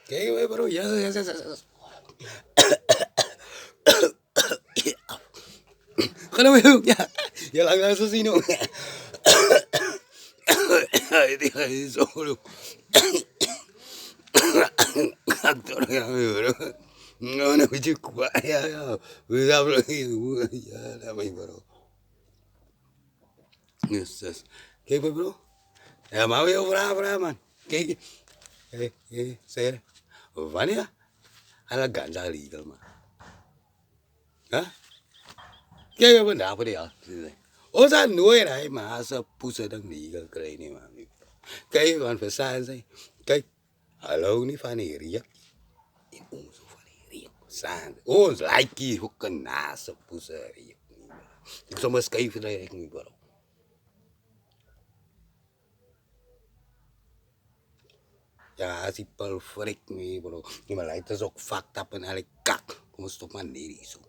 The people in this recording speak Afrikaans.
Kijk, bro, ja, ja, ja, ja. Ga nou weer, ja. Je laat me zo zien, hoor. Dit is zo, bro. Actor, ja, bro. No, no, beetje kwaad, ja, ja. We zijn, bro. Ja, dat ben je, bro. Yes, yes. Kijk, bro. Ja, maar weer vragen, man. Kijk. Hé, zeg. Wanneer? Ala ganja legal, man. Huh? Kijk, wat daar voor jou. Osa nooit hij maar ze poesen dan legal krijgen, man. Kijk, want we zijn. Kijk. Hallo, niet van hier, ja. In onze van hier, zijn. Ons lijkie, hoe kan naast poesen, ik zou maar schrijven dat ik niet, bro. Ja, si pel freak nih bro. Ini malah itu sok fakta penalik kak. Kamu stop mandiri so.